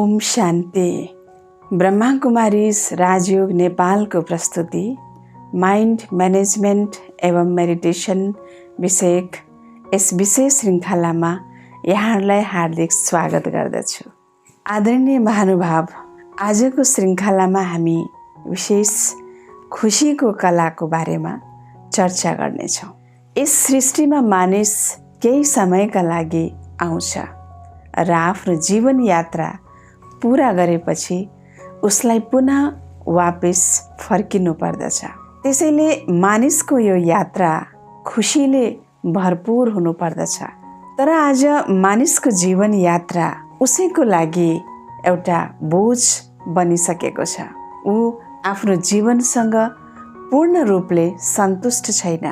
ओम शान्ति। ब्रह्मा कुमारीज राजयोग नेपालको प्रस्तुति mind management एवं मेडिटेसन विषयक यस विशेष श्रृङ्खलामा यहाँहरूलाई हार्दिक स्वागत गर्दछु। आदरणीय महानुभाव, आजको श्रृङ्खलामा हामी विशेष खुसीको कलाको बारेमा चर्चा गर्नेछौँ। यस सृष्टिमा मानिस केही समयका लागि आउँछ र आफ्नो जीवन यात्रा पूरा गरेपछि उसलाई पुनः वापस फर्किनु पर्दछ। त्यसैले मानिसको यो यात्रा खुसीले भरपूर हुनु पर्दछ। तर आज मानिसको जीवन यात्रा उसैको लागि एउटा बोझ बनिसकेको छ। ऊ आफ्नो जीवनसँग पूर्ण रूपले सन्तुष्ट छैन,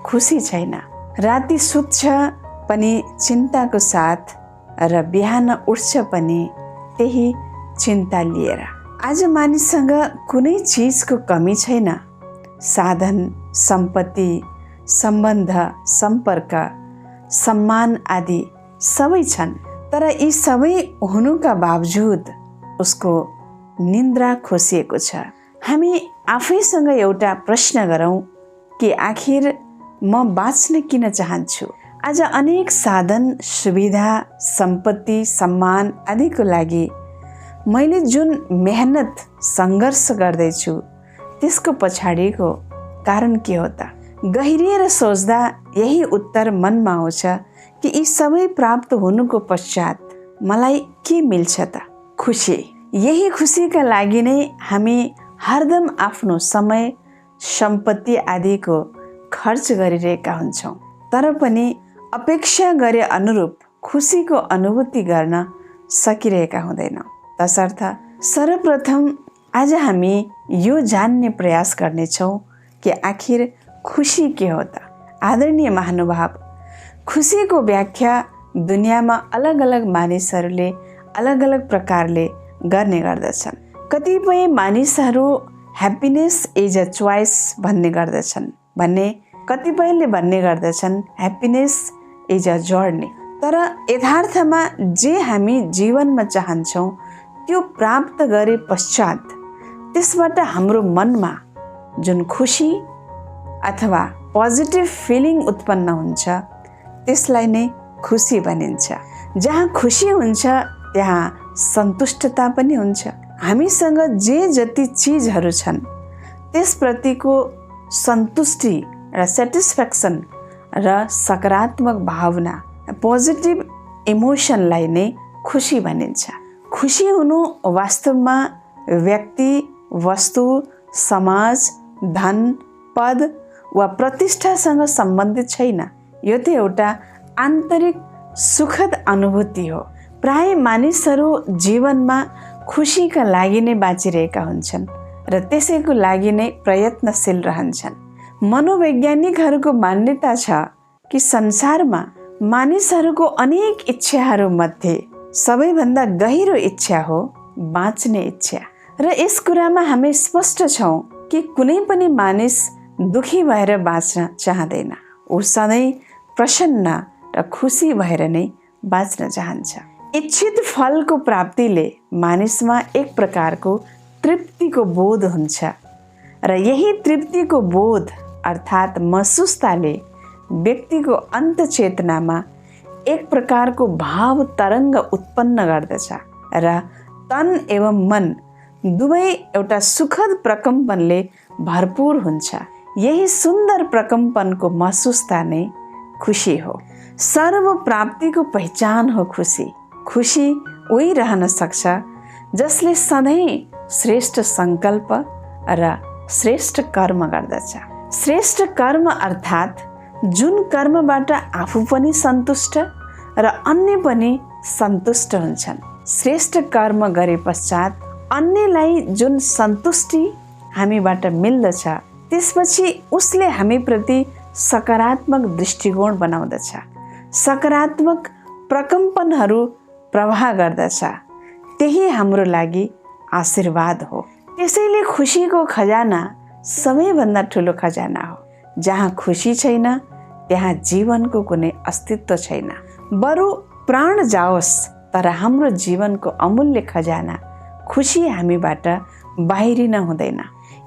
खुसी छैन। राति सुत्छ पनि चिन्ताको साथ र बिहान उठ्छ पनि त्यही चिन्ता लिएर। आज मानिससँग कुनै चिजको कमी छैन। साधन, सम्पत्ति, सम्बन्ध, सम्पर्क, सम्मान आदि सबै छन्। तर यी सबै हुनुका बावजुद उसको निन्द्रा खोसिएको छ। हामी आफैसँग एउटा प्रश्न गरौँ कि आखिर म बाँच्न किन चाहन्छु? आज अनेक साधन, सुविधा, सम्पत्ति, सम्मान आदिको लागि मैले जुन मेहनत, सङ्घर्ष गर्दैछु त्यसको पछाडिको कारण के हो त? गहिरिएर सोच्दा यही उत्तर मनमा आउँछ कि यी सबै प्राप्त हुनुको पश्चात मलाई के मिल्छ त? खुसी। यही खुसीका लागि नै हामी हरदम आफ्नो समय, सम्पत्ति आदिको खर्च गरिरहेका हुन्छौँ। तर पनि अपेक्षा गरे अनुरूप खुसीको अनुभूति गर्न सकिरहेका हुँदैनौँ। तसर्थ सर्वप्रथम आज हामी यो जान्ने प्रयास गर्नेछौँ कि आखिर खुसी के हो त? आदरणीय महानुभाव, खुसीको व्याख्या दुनियाँमा अलग अलग मानिसहरूले अलग अलग प्रकारले गर्ने गर्दछन्। कतिपय मानिसहरू ह्याप्पिनेस इज अ चोइस भन्ने गर्दछन् भने कतिपयले भन्ने गर्दछन् ह्याप्पिनेस इज अ जर्नी। तर यथार्थमा जे हामी जीवनमा चाहन्छौँ त्यो प्राप्त गरे पश्चात त्यसबाट हाम्रो मनमा जुन खुसी अथवा पोजिटिभ फिलिङ उत्पन्न हुन्छ त्यसलाई नै खुसी भनिन्छ। जहाँ खुसी हुन्छ त्यहाँ सन्तुष्टता पनि हुन्छ। हामीसँग जे जति चिजहरू छन् त्यसप्रतिको सन्तुष्टि र सेटिस्फ्याक्सन र सकारात्मक भावना, पोजिटिभ इमोसनलाई नै खुसी भनिन्छ। खुसी हुनु वास्तवमा व्यक्ति, वस्तु, समाज, धन, पद वा प्रतिष्ठासँग सम्बन्धित छैन। यो त एउटा आन्तरिक सुखद अनुभूति हो। प्राय मानिसहरू जीवनमा खुसीका लागि नै बाँचिरहेका हुन्छन् र त्यसैको लागि नै प्रयत्नशील रहन्छन्। मनोवैज्ञानिकहरूको मान्यता छ कि संसारमा मानिसहरूको अनेक इच्छाहरू मध्ये सबैभन्दा गहिरो इच्छा हो बाँच्ने इच्छा। र यस कुरामा हामी स्पष्ट छौँ कि कुनै पनि मानिस दुखी भएर बाँच्न चाहँदैन। ऊ सधैँ प्रसन्न र खुसी भएर नै बाँच्न चाहन्छ। इच्छित फलको प्राप्तिले मानिसमा एक प्रकारको तृप्तिको बोध हुन्छ र यही तृप्तिको बोध अर्थात् महसुसताले व्यक्तिको अन्तचेतनामा एक प्रकारको भाव तरङ्ग उत्पन्न गर्दछ र तन एवं मन दुवै एउटा सुखद प्रकम्पनले भरपूर हुन्छ। यही सुन्दर प्रकम्पनको महसुसता नै खुसी हो। सर्व प्राप्तिको पहिचान हो खुसी। खुसी उही रहन सक्छ जसले सधैँ श्रेष्ठ सङ्कल्प र श्रेष्ठ कर्म गर्दछ। श्रेष्ठ कर्म अर्थात् जुन कर्मबाट आफू पनि सन्तुष्ट र अन्य पनि सन्तुष्ट हुन्छन्। श्रेष्ठ कर्म गरे पश्चात अन्यलाई जुन सन्तुष्टि हामीबाट मिल्दछ त्यसपछि उसले हामीप्रति सकारात्मक दृष्टिकोण बनाउँदछ, सकारात्मक प्रकम्पनहरू प्रवाह गर्दछ। त्यही हाम्रो लागि आशीर्वाद हो। त्यसैले खुसीको खजाना सबैभन्दा ठुलो खजाना हो। जहाँ खुसी छैन त्यहाँ जीवनको कुनै अस्तित्व छैन। बरु प्राण जाओस् तर हाम्रो जीवनको अमूल्य खजाना खुसी हामीबाट बाहिरिन हुँदैन।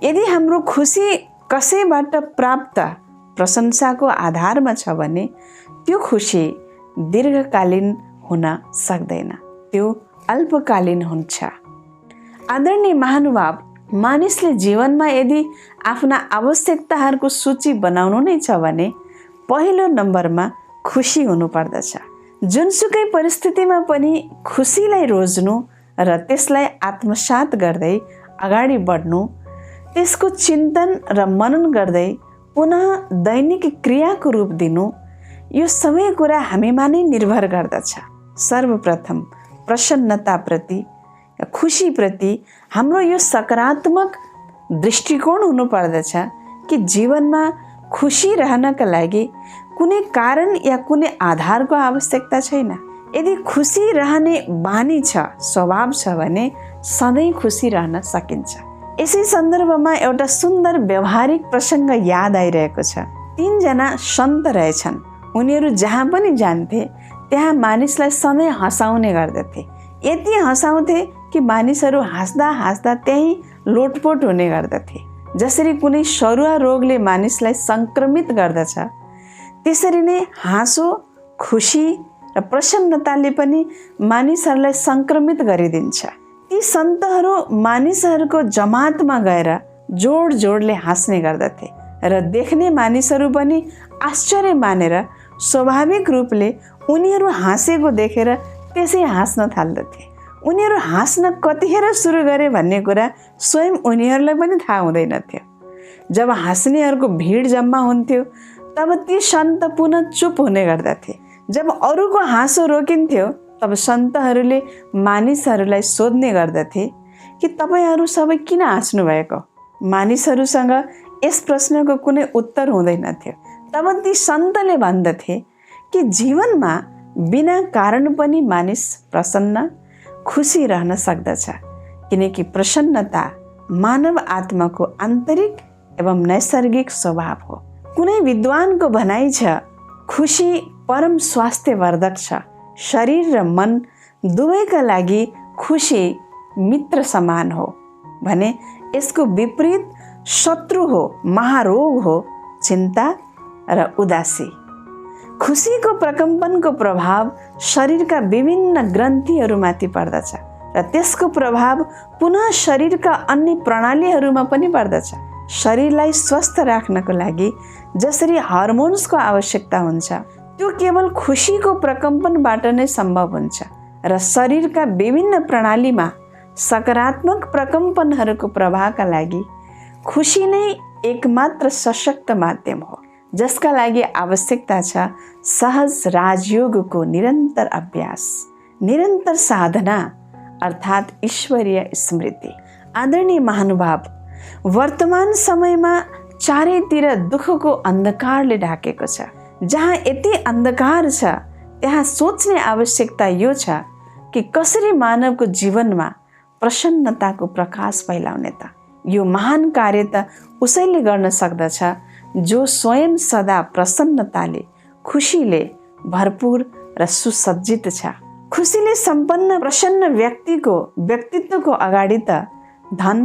यदि हाम्रो खुसी कसैबाट प्राप्त प्रशंसाको आधारमा छ भने त्यो खुसी दीर्घकालीन हुन सक्दैन, त्यो अल्पकालीन हुन्छ। आदरणीय महानुभाव, मानिसले जीवनमा यदि आफ्ना आवश्यकताहरूको सूची बनाउनु नै छ भने पहिलो नम्बरमा खुसी हुनुपर्दछ। जुनसुकै परिस्थितिमा पनि खुसीलाई रोज्नु र त्यसलाई आत्मसात गर्दै अगाडि बढ्नु, त्यसको चिन्तन र मनन गर्दै पुनः दैनिक क्रियाको रूप दिनु, यो सबै कुरा हामीमा नै निर्भर गर्दछ। सर्वप्रथम प्रसन्नताप्रति, खुसीप्रति हाम्रो यो सकारात्मक दृष्टिकोण हुनुपर्दछ कि जीवनमा खुसी रहनका लागि कुनै कारण या कुनै आधारको आवश्यकता छैन। यदि खुसी रहने बानी छ, स्वभाव छ भने सधैँ खुसी रहन सकिन्छ। यसै सन्दर्भमा एउटा सुन्दर व्यवहारिक प्रसङ्ग याद आइरहेको छ। 3 जना सन्त रहेछन्। उनीहरू जहाँ पनि जान्थे त्यहाँ मानिसलाई सधैँ हँसाउने गर्दथे। यति हँसाउँथे कि मानिसहरू हाँस्दा हाँस्दा त्यहीँ लोटपोट हुने गर्दथे। जसरी कुनै सरुवा रोगले मानिसलाई सङ्क्रमित गर्दछ, त्यसरी नै हाँसो, खुसी र प्रसन्नताले पनि मानिसहरूलाई सङ्क्रमित गरिदिन्छ। ती सन्तहरू मानिसहरूको जमातमा गएर जोड जोडले हाँस्ने गर्दथे र देख्ने मानिसहरू पनि आश्चर्य मानेर स्वाभाविक रूपले उनीहरू हाँसेको देखेर त्यसै हाँस्न थाल्दथे। उनीहरू हाँस्न कतिखेर सुरु गरे भन्ने कुरा स्वयं उनीहरूलाई पनि थाहा हुँदैनथ्यो। जब हाँस्नेहरूको भिड जम्मा हुन्थ्यो तब ती सन्त पुनः चुप हुने गर्दथे। जब अरूको हाँसो रोकिन्थ्यो तब सन्तहरूले मानिसहरूलाई सोध्ने गर्दथे कि तपाईँहरू सबै किन हाँस्नु भएको। मानिसहरूसँग यस प्रश्नको कुनै उत्तर हुँदैनथ्यो। तब ती सन्तले भन्दथे कि जीवनमा बिना कारण पनि मानिस प्रसन्न, खुसी रहन सक्दछ, किनकि प्रसन्नता मानव आत्माको आन्तरिक एवं नैसर्गिक स्वभाव हो। कुनै विद्वानको भनाइ छ, खुसी परम स्वास्थ्यवर्धक छ। शरीर र मन दुवैका लागि खुसी मित्र समान हो भने यसको विपरीत शत्रु हो, महारोग हो चिन्ता र उदासी। खुसीको प्रकम्पनको प्रभाव शरीरका विभिन्न ग्रन्थीहरूमाथि पर्दछ र त्यसको प्रभाव पुनः शरीरका अन्य प्रणालीहरूमा पनि पर्दछ। शरीरलाई स्वस्थ राख्नको लागि जसरी हर्मोन्सको आवश्यकता हुन्छ, त्यो केवल खुसीको प्रकम्पनबाट नै सम्भव हुन्छ र शरीरका विभिन्न प्रणालीमा सकारात्मक प्रकम्पनहरूको प्रभावका लागि खुसी नै एकमात्र सशक्त माध्यम हो, जसका लागि आवश्यकता छ सहज राजयोगको निरन्तर अभ्यास, निरन्तर साधना अर्थात् ईश्वरीय स्मृति। आदरणीय महानुभाव, वर्तमान समयमा चारैतिर दुःखको अन्धकारले ढाकेको छ। जहाँ यति अन्धकार छ त्यहाँ सोच्ने आवश्यकता यो छ कि कसरी मानवको जीवनमा प्रसन्नताको प्रकाश फैलाउने त। यो महान कार्य त उसैले गर्न सक्दछ जो स्वयं सदा प्रसन्नताले, खुसीले भरपूर र सुसज्जित छ। खुसीले सम्पन्न प्रसन्न व्यक्तिको व्यक्तित्वको अगाडि त धन,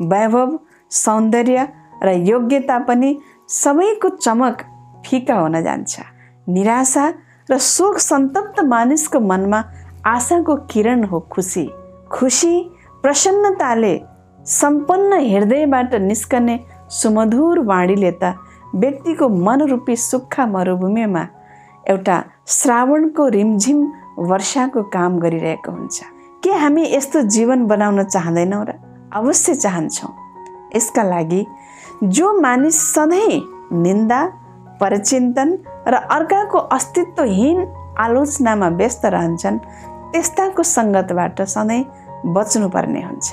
वैभव, सौन्दर्य र योग्यता पनि सबैको चमक फिका हुन जान्छ। निराशा र शोक सन्तप्त मानिसको मनमा आशाको किरण हो खुसी। खुसी प्रसन्नताले सम्पन्न हृदयबाट निस्कने सुमधुर वाणीले त व्यक्तिको मनरूपी सुक्खा मरुभूमिमा एउटा श्रावणको रिमझिम वर्षाको काम गरिरहेको हुन्छ। के हामी यस्तो जीवन बनाउन चाहँदैनौँ र? अवश्य चाहन्छौँ। यसका लागि जो मानिस सधैँ निन्दा, परचिन्तन र अर्काको अस्तित्वहीन आलोचनामा व्यस्त रहन्छन्, त्यस्ताको सङ्गतबाट सधैँ बच्नुपर्ने हुन्छ।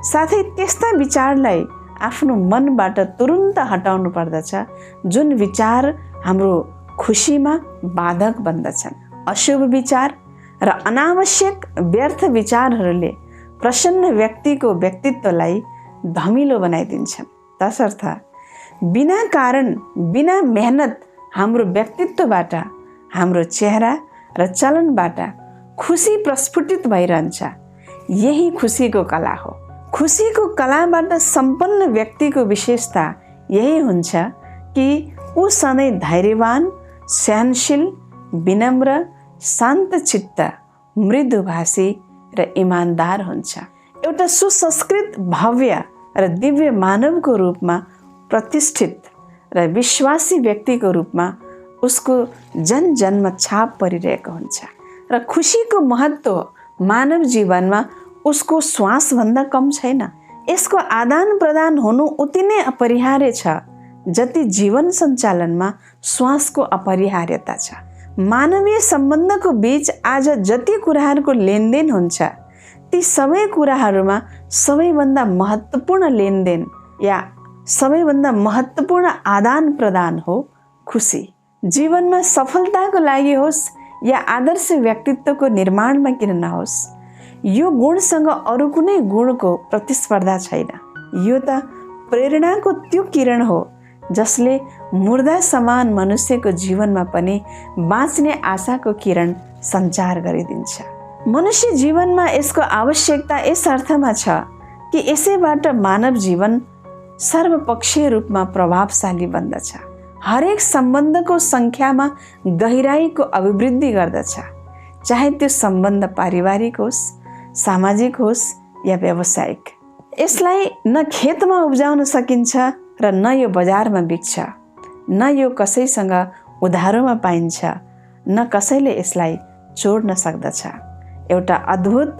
साथै त्यस्ता विचारलाई आफ्नो मनबाट तुरुन्त हटाउनु पर्दछ जुन विचार हाम्रो खुसीमा बाधक बन्दछन्। अशुभ विचार र अनावश्यक व्यर्थ विचारहरूले प्रसन्न व्यक्तिको व्यक्तित्वलाई धमिलो बनाइदिन्छन्। तसर्थ बिना कारण, बिना मेहनत हाम्रो व्यक्तित्वबाट, हाम्रो चेहरा र चलनबाट खुसी प्रस्फुटित भइरहन्छ। यही खुसीको कला हो। खुसीको कलाबाट सम्पन्न व्यक्तिको विशेषता यही हुन्छ कि ऊ सधैँ धैर्यवान, सहनशील, विनम्र, शान्तचित्त, मृदुभाषी र इमानदार हुन्छ। एउटा सुसंस्कृत, भव्य र दिव्य मानवको रूपमा प्रतिष्ठित र विश्वासी व्यक्तिको रूपमा उसको जनजन्म छाप परिरहेको हुन्छ। र खुसीको महत्त्व मानव जीवनमा उसको श्वासभन्दा कम छैन। यसको आदान प्रदान हुनु उति नै अपरिहार्य छ जति जीवन सञ्चालनमा श्वासको अपरिहार्यता छ। मानवीय सम्बन्धको बीच आज जति कुराहरूको लेनदेन हुन्छ ती सबै कुराहरूमा सबैभन्दा महत्त्वपूर्ण लेनदेन या सबैभन्दा महत्त्वपूर्ण आदान प्रदान हो खुसी। जीवनमा सफलताको लागि होस् या आदर्श व्यक्तित्वको निर्माणमा किन नहोस्, यो गुणसँग अरू कुनै गुणको प्रतिस्पर्धा छैन। यो त प्रेरणाको त्यो किरण हो जसले मुर्दा समान मनुष्यको जीवनमा पनि बाँच्ने आशाको किरण सञ्चार गरिदिन्छ। मनुष्य जीवनमा यसको आवश्यकता यस अर्थमा छ कि यसैबाट मानव जीवन सर्वपक्षीय रूपमा प्रभावशाली बन्दछ। हरेक सम्बन्धको सङ्ख्यामा गहिराईको अभिवृद्धि गर्दछ, चाहे त्यो सम्बन्ध पारिवारिक होस्, सामाजिक होस् या व्यावसायिक। यसलाई न खेतमा उब्जाउन सकिन्छ र न यो बजारमा बिक्छ, न यो कसैसँग उधारोमा पाइन्छ, न कसैले यसलाई जोड्न सक्दछ। एउटा अद्भुत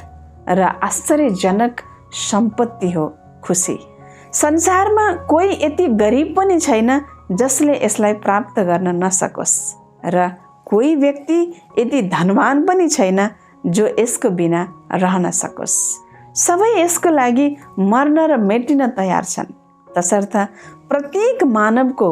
र आश्चर्यजनक सम्पत्ति हो खुसी। संसारमा कोही यति गरिब पनि छैन जसले यसलाई प्राप्त गर्न नसकोस् र कोही व्यक्ति यति धनवान पनि छैन जो यसको बिना रहन सकोस्। सबै यसको लागि मर्न र मेटिन तयार छन्। तसर्थ प्रत्येक मानवको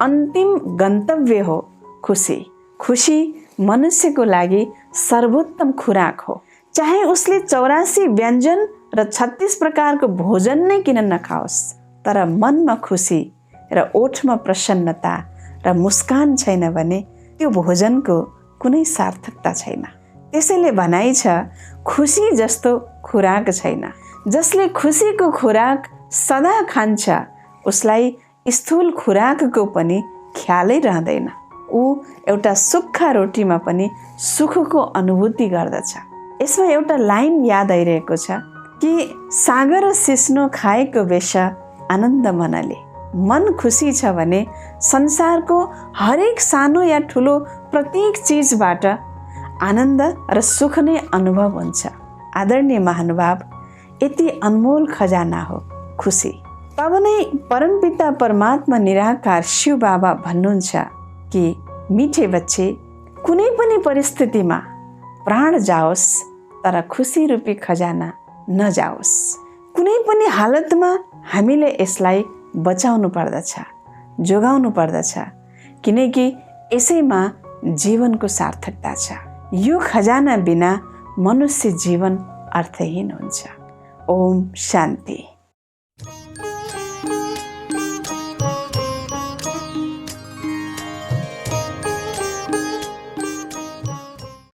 अन्तिम गन्तव्य हो खुसी। खुसी मनुष्यको लागि सर्वोत्तम खुराक हो। चाहे उसले 84 व्यञ्जन र 36 प्रकारको भोजन नै किन नखाओस्, तर मनमा खुसी र ओठमा प्रसन्नता र मुस्कान छैन भने त्यो भोजनको कुनै सार्थकता छैन। त्यसैले भनाइ छ, खुसी जस्तो खुराक छैन। जसले खुसीको खुराक सदा खान्छ उसलाई स्थूल खुराकको पनि ख्यालै रहँदैन। ऊ एउटा सुक्खा रोटीमा पनि सुखको अनुभूति गर्दछ। यसमा एउटा लाइन याद आइरहेको छ कि सागर सिस्नो खाएको बेस आनन्द मनले। मन खुसी छ भने संसारको हरेक सानो या ठुलो प्रत्येक चिजबाट आनन्द र सुख नै अनुभव हुन्छ। आदरणीय महानुभाव, यति अनमोल खजाना हो खुसी। तब नै परमपिता परमात्मा निराकार शिव बाबा भन्नुहुन्छ कि मिठे बच्चे, कुनै पनि परिस्थितिमा प्राण जाओस् तर खुसी रूपी खजाना नजाओस्। कुनै पनि हालतमा हामीले यसलाई बचाउनु पर्दछ, जोगाउनु पर्दछ, किनकि यसैमा जीवनको सार्थकता छ। यो खजाना बिना मनुष्य जीवन अर्थहीन हुन्छ। ओम शान्ति।